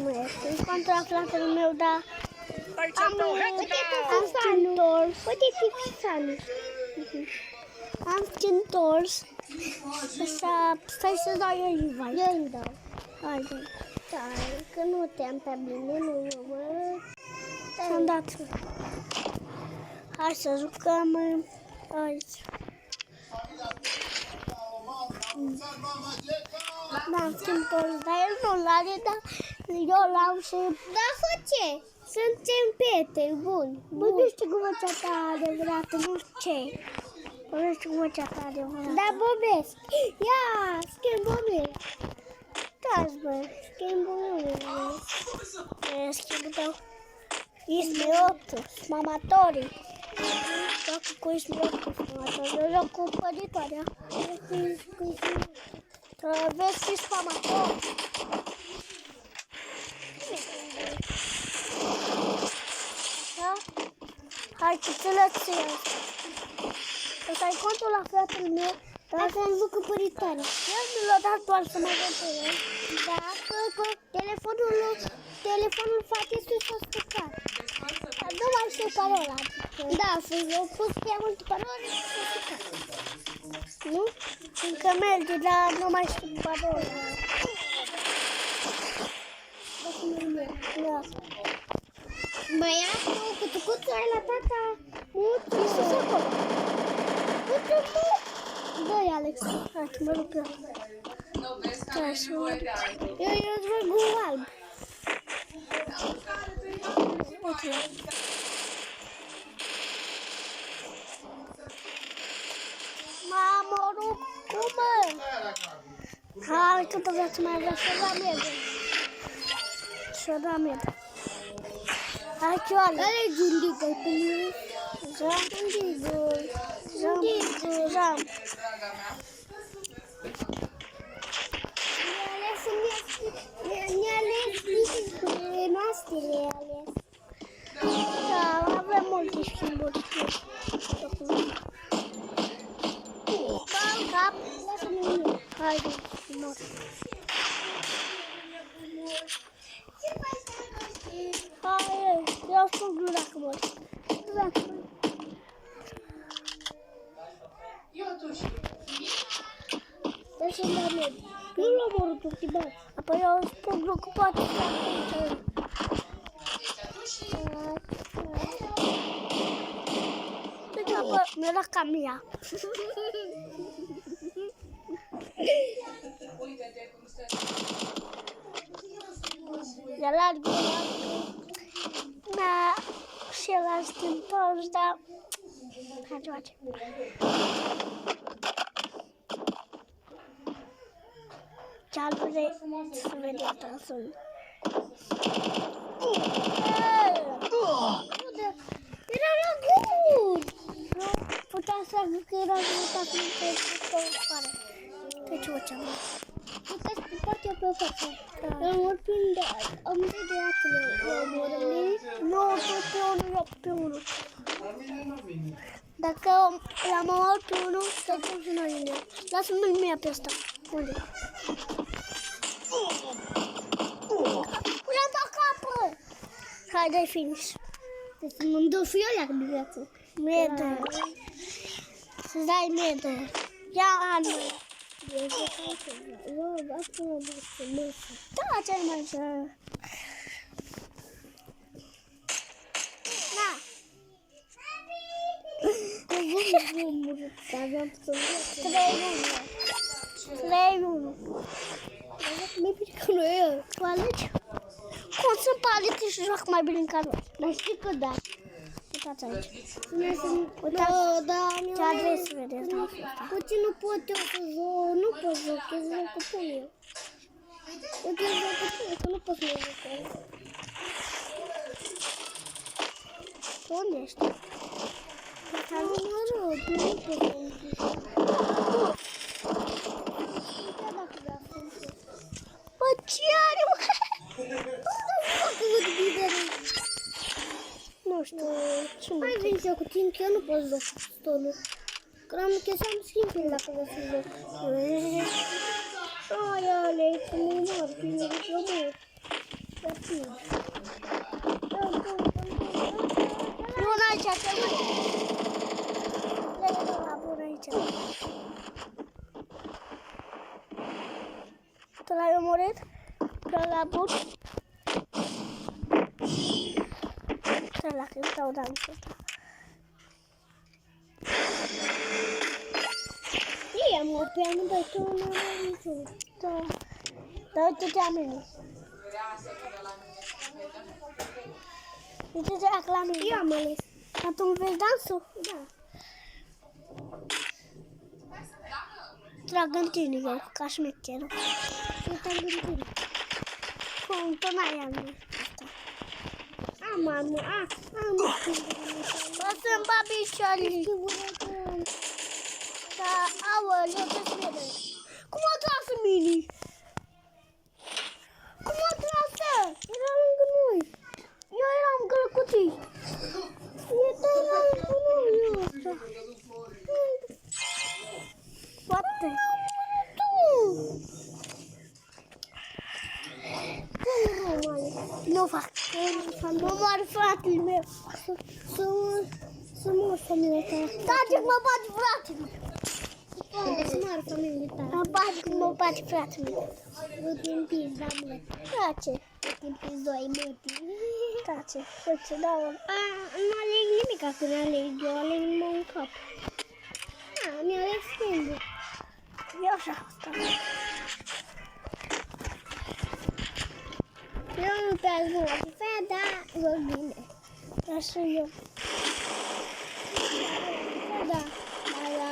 nu este. Încontru la fratele meu, dar am întors. Așa, stai să dau eu Iva. Eu îmi dau. Haide. Dar că nu te-am pe bine, nu eu văd. Ți-am dat. Hai să jucăm aici. Da, schimb toți, dar el nu-l are, dar eu l-am și... Da, fă ce? Suntem prieteni, buni. Bă, nu știu cum vocea ta adevărată, nu știu ce. Bă, nu știu cum vocea ta adevărată. Da, bobesc. Ia, schimb-o-mi. Da-ți, bă, schimb-o-mi. Schimb-o tău. Ismi 8, mamatorii. Joacă cu Ismi 8, mamatorii. Eu joc cu păritoarea. Vezi fi spamator. Da? Hai, ce ți-l-ți ăsta e contul la fratele meu, dar să-mi duc păritoarea. El mi l-a dat doar să mă văd pe el. Dar că telefonul fratei s-a stricat. Dar nu mai știu parola. Da, eu pus prea multe parole și s-a stricat. Nu? Încă merge, dar nu mai știu parola. Da. Băiatul, cuțu ai la tata. Mutu. Sus acolo. Mutu. Dă-i, Alex. Hai, mă duc eu. Eu îți văd cu alb. Uite. Mamă, rup, cum? Hai, câtă viață mai avea, să da miedo. Să da miedo. Hai, ce oale? Care-i gindică-i pe mine? Zam, zam. Ne-a ales noastrele, ales. Da, avem multe schimburi. Cap, lasă-mi mine. Haide, mor. Hai, eu spun glu dacă mor. Dă să-mi dau med. Nu l-am omorât ultimat. Apoi eu spun glu cu poate să fac. Mi-a dat cam ea. E larg, da, și el a întors, dar hai ce face. Ce-al vrea să vedem transul. Era la gând! Nu putea să ajung că era jumătate pe afară. Pe ce făceam? Putea să part eu pe față. Am mort prin am de atele. Nu, pe unul, eu pe unul. Dacă l-am omorât pe unul, să pun și noi în el. Lasă-mi mie pe ăsta. Unde? I-am dat capul! Hai, dai finish. Deci mă îndoi fiolea de viață. Medă. Să-ți dai medă. Ia anul. Da, ce-ai mai să... Na. Aveam putut 3-1. Mi-e frică nu e. Tu alegi? Cum sunt palete și joacă mai bine ca noi? Dar știi că da. Uitați aici. Uitați ce adresă vedeți. Cu ce nu pot eu să joc? Nu pot joc, eu joc cu pun eu. Eu te joc cu pun, că nu pot să mă joc. Unde ești? Dar nu mă rog, nu pot să mă joc. Bă, ce are, mă? Nu știu, ce mă? Hai vin eu cu tine, că eu nu pot să joc cu pistolul. Că am chesam schimbul dacă vreau să joc. Ai, Alex, nu mor, bine, că eu mor. Bun aici, te luat. Le-ai la bun aici. Tu l-ai omorât? Pe la bun? Stai la când stau dansul ăsta. Ei, am o piană, băi, tu nu am niciun. Da. Dar uite ce am venit. Uite ce ac la mine. Eu am ales. Dar tu îmi vezi dansul? Da. Trag în tine eu, ca șmecherul. Eu trag în tine. Cum, tu n-ai am asta. Am. O să-mi bat picioarele. Da, aoleu, ce-ți vede? Cum o trasă Mini? Cum o trasă? Era lângă noi. Eu eram gălcuții. Era lângă noi. Poate. Nu fac. Nu mor fratele meu. Să mor familia ta. Taci, mă bate fratele meu. Să mor familia ta. Mă bate fratele meu. Nu te împizi, da, mă. Tace. Nu te împizi doi, mătii. Tace. Uite, da, mă. Nu aleg nimic când aleg. Eu aleg numai un cap. Mi-a aleg singur. Eu așa asta. Eu nu pe azi nu la fea, dar vă bine. Dar și eu. Da, la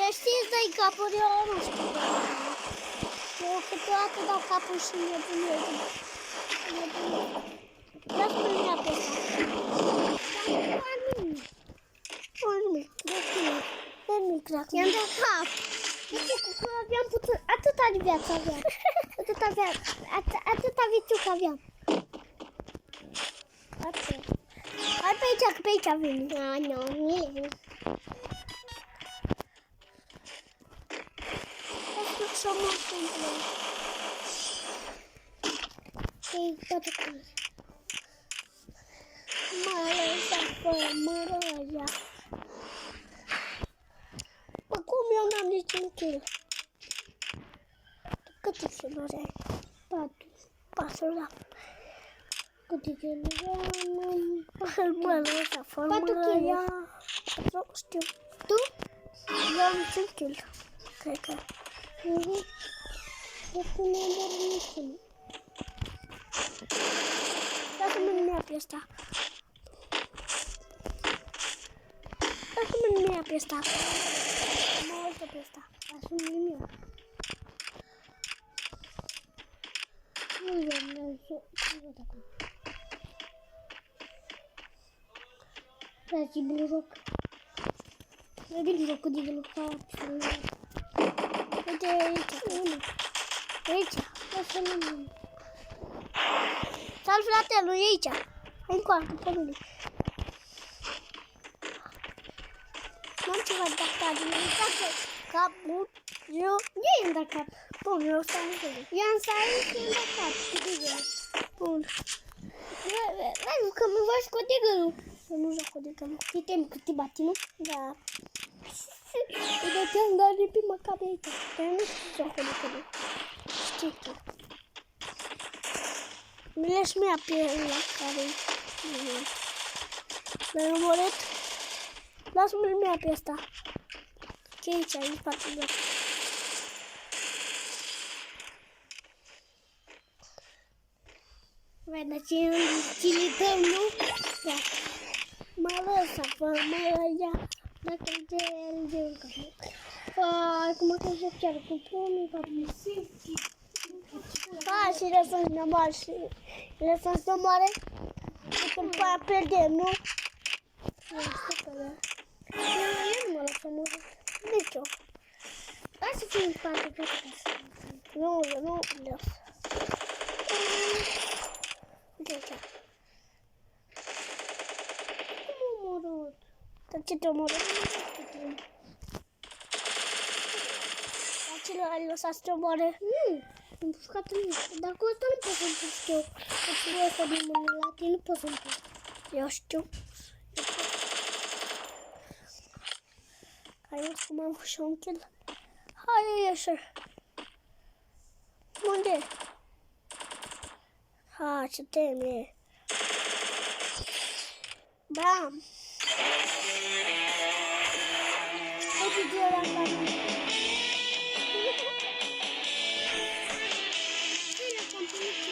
eu știți dai capul, eu nu știu. Eu câteodată dau capul și nebunesc. Lasă-mă mea pe asta. Nimic. I-am dat cap. Aveam puțin, atâta de viață aveam. Atâta viețucă aveam. Hai pe aici, că pe aici vine. Nu, e. Să mă întâmplă. Ei, toată cum. Mă răja. Bă, cum eu n-am niciun kill? Câte kill-uri ai? 4, da. Câte kill-uri am? Mă, lăsa formula ea. 4, știu. Tu? Eu am 5 kill. Cred că. Dacă mi-am dat niciun. Dacă mi-a pe asta. Dacă mi-a pe asta. Mă uită pe asta. Asum-mi eu. Nu văd acum. Dați buloc. Vedi blocul de lucrat. Uite aici. Aici. Lasă-mă mine. Sal fratelu, e aici. Încoarcă pe mine. N-am ceva de asta din mine. Capul. Eu i-am dat cap. Bun, eu stau în jurul. I-am sărit și i-am dat cap. Bun. Vezi că mă faci cu digălul. Eu nu joc cu digălul. E timp cât te bati, nu? Da. Eu te-am dat de prima cap aici. Dar nu știu joc cu digălul. Știi tu. Mi-le și mi-a pe ăla care-i. L-ai omorât? Lasă-mi mi-a pe ăsta. Ce aici, în spatele meu? Vai, dar cine dăm, nu? Da. Mă lăsa, fă, mă ia. Dacă el de încă. Acum că se ceară cu pomii, papi. Și lăsăm să ne moare și lăsăm să ne moare. Și când pe aia pierdem, nu? Eu nu mă lăsăm moare. Nici eu. Hai să fim în spate pe casă. Nu las. Uite așa. Cum m-a omorât? Dar ce te-a omorât? Acela care lăsa să te omoare. Nu, am pușcat în mine. Dacă ăsta nu pot să-mi pușc eu. Dacă ăsta din mână la tine nu pot să-mi pușc. Eu știu. Hai, o să mă am și un kill. Hai, ieși. Unde? Ha, ce teme. Bam. Uite de la mine.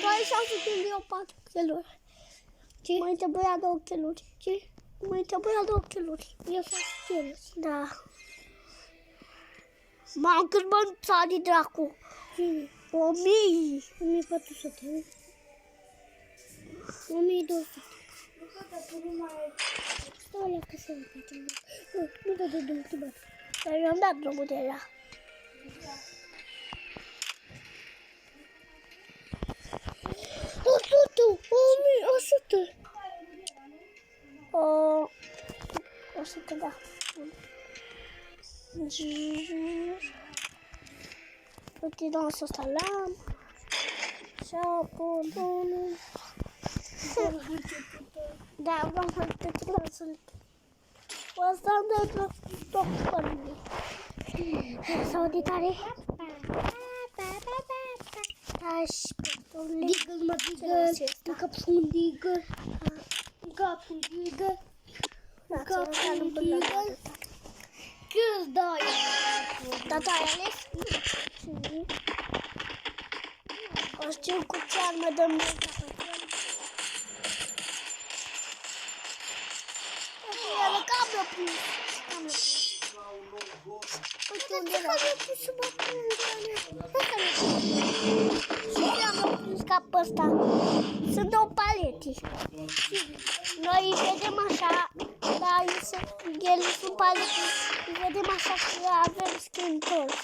Tu ai 6 kill, eu 4 kill-uri. Mai trebuia 2 kill-uri. Ce? Mai trebuia 2 kill-uri. Eu 6 kill-uri. Da. Mamă, cât bani țari, dracu. 1000. 1400. 1200. Stai la că să-mi facem. Nu dă de drumul, tu bă. Dar eu am dat drumul de la. 1100. 100, da. Uite, dansul ăsta l-am. Șapodonul. Da, vreau să te dansul. Asta am dat tot părului. Sau de tare. Tași, părule. Digă-l, mă, digă-l. Capul digă. Capul digă. Capul digă. Câți dai? Tata, ai ales? O știu cu ce armă dăm de Iară, cam mi-a prins. Uite unde era. Și mi-a prins ca pe ăsta. Sunt două palete. Noi îi vedem așa, dar ele sunt palete. Îi vedem așa că avem skin toți.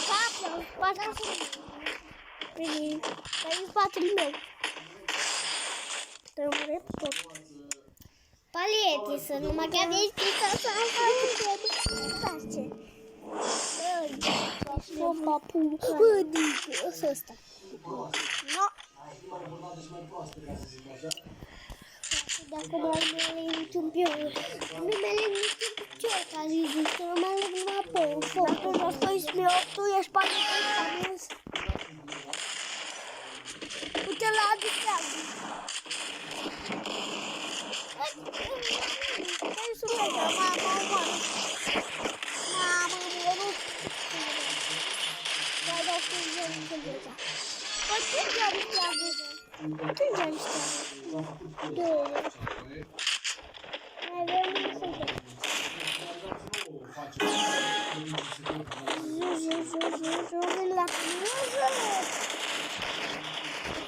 Capul, în spatele meu. Dar în spatele meu. Trebuie tot. Palete, să numai că aveți pizza să face. Nu papu. Bă, dică, ăsta. Nu. Dacă mai numele niciun pion. Numele niciun pion, ca zis, numele numai pe dacă nu spui tu ești palete. Uite la distracție. Hai să mergem, mamă. Mamă, nu. Dar dau cu zărița. Păi ce-i aristează? Ce-i aristează? Două. Mai avem un sădă. Vin la muză.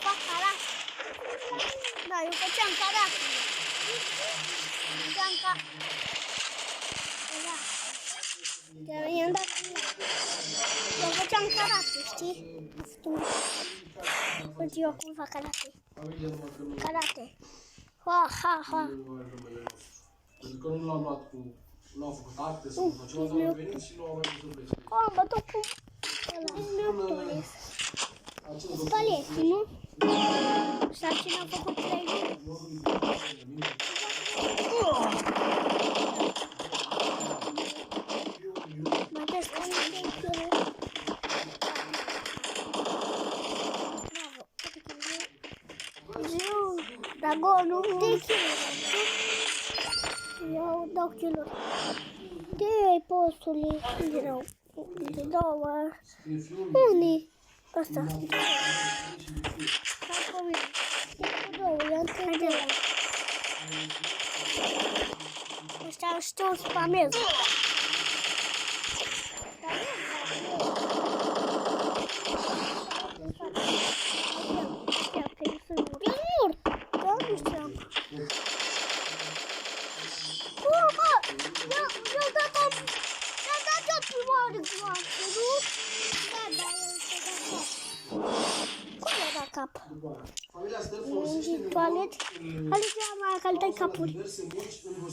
Fac caracter. Da, eu făceam caracter. Da. I-am dat. Eu făceam karate, știi? Uite eu cum fac karate. Karate. Ha, ha, ha. Pentru că nu l-am luat cu... Nu am făcut acte sau nu ceva, dar am venit și nu am mai văzut pe Oh, bă, tot cu... ăla. Cu palete, nu? Sau cine a făcut 3 luni? Mă descărc de încălă. Bravo. Ziu, dragonul de kiluri. Eu 2 kiluri. De postule. De 2. Unii? Asta. Hai cu mine. Cu 2, i-am 3 de la. Ăștia știu spamez.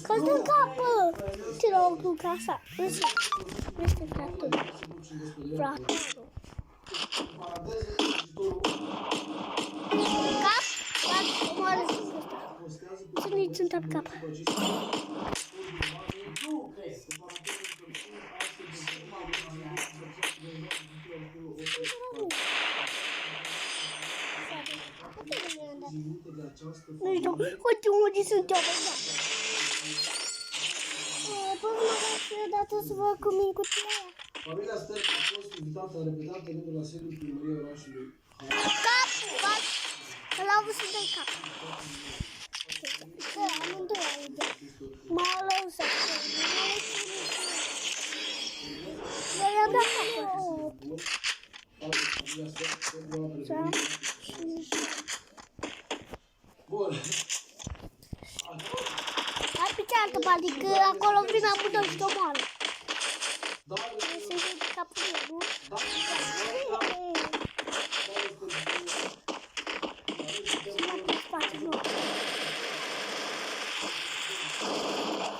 Că-l dă capă! Te rog, cu casa. Nu este fratul. Fratul. Cap? Omoară să nici într-o cap. Nu știu, uite unde sunt eu, bă. Până la dată să văd cu mine cutia aia. Familia Sterp a fost invitată în repetate rânduri la sediul primăriei orașului. Capul, bag! Îl au văzut de cap. Că amândoi aici. M-au lăsat. Eu i-am dat capul. Bun. Hai pe cealaltă parte, că acolo vin amândoi și t-omoară. Se vede capul meu, nu?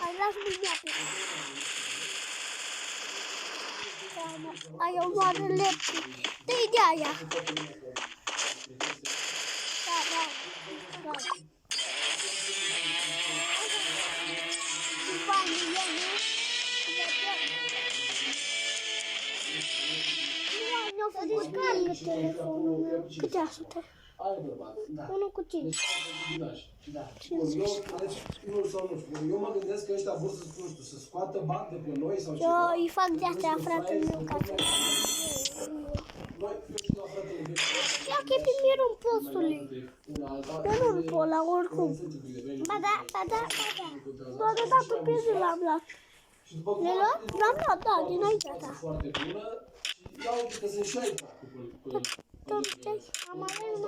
Hai, lasă-mi viața. Ai o moară leptă. Dă-i de aia. Da. Să descarcă telefonul meu. Câte asute? 1 cu 5. Da. Eu mă gândesc că ăștia vor să spun, știu, să scoată bani de pe noi sau ceva. Eu îi fac de-astea fratele meu ca să... Ia că e pe mirul postului. Eu nu-l pot la oricum. Ba da. Doar de dată pe zi l-am luat. Le luat? L-am luat, da, din aici, da. Ia uite că sunt și aici. Am ales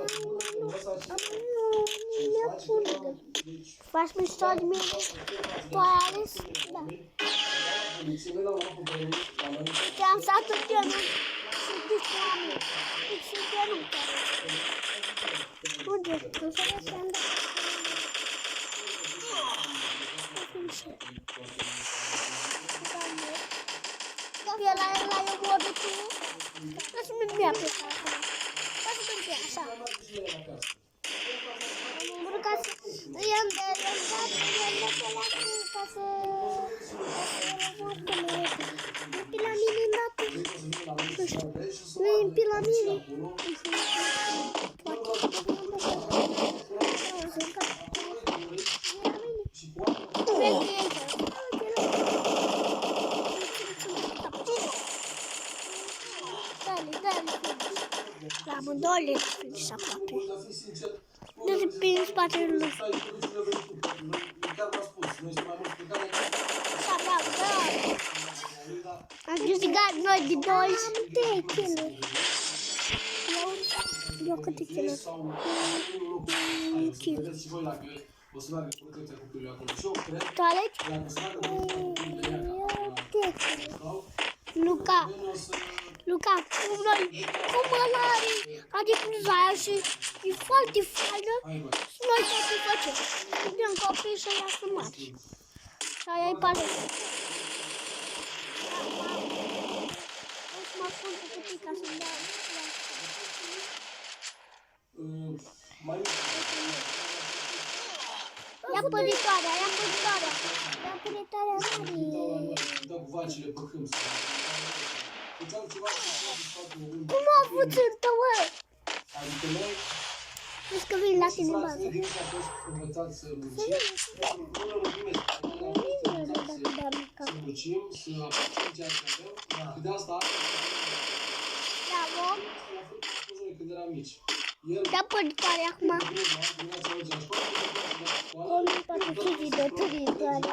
faci mișto de mine? Tu ai ales? Da. Te-am stat în genul și zici la mine. Și genul unde? Nu să vezi să-mi dă. La eu modul tu. Lasă-mi mea pe acolo. Lasă-mi pe așa. Ca să i-am dat ca să nu-i la mine îndată. Nu știu. Nu-i la mine. La amândouă le prins aproape. Dă-te prin spatele lui. Așa, da. Am câștigat noi de 2 kg. Eu câte kg? O să meargă protecția copilului acolo. Și eu cred Tu alegi? Luca, cum ăla are adică aia și e foarte faină și noi toate facem. Studiam copii și aia sunt mari. Și aia e paletă. O să mă spun cu putica să-mi dau. Ia păritoarea, Marie. Dă cu vacile pe câmp. Cum a avut țântă, mă? Adică noi... Vezi că vin la tine în bază. Să fost învățați să muncim. Să muncim, să aplicăm ceea ce avem. De asta... Da, vom. La fel când eram mici. Da, păritoare, acum. Cum poate fi de păritoare?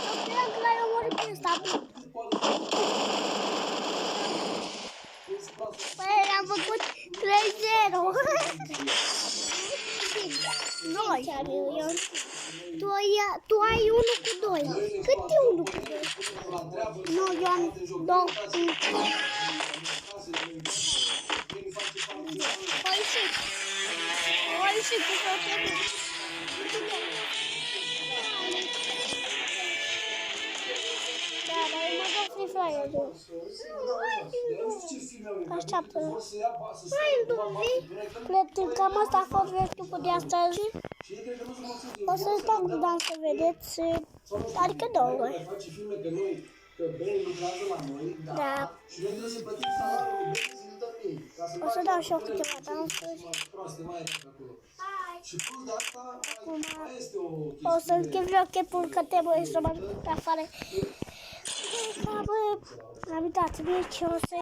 Eu cred că l-ai omorât pe ăsta. Păi, am făcut 3-0. Noi. Tu ai 1 cu 2. Cât e 1 cu 2? Nu, eu am 2 cu 2. Oi, și cu toate. Da, dar eu mă dau Free Fire. Așteaptă. Prieteni, cam asta a fost vestul de astăzi. O să stau cu Dan să vedeți, adică 2 ori. Da. O să dau și eu câteva dansuri. Acum o să schimb jocul că trebuie să mă duc afară. Am uitat, ce o să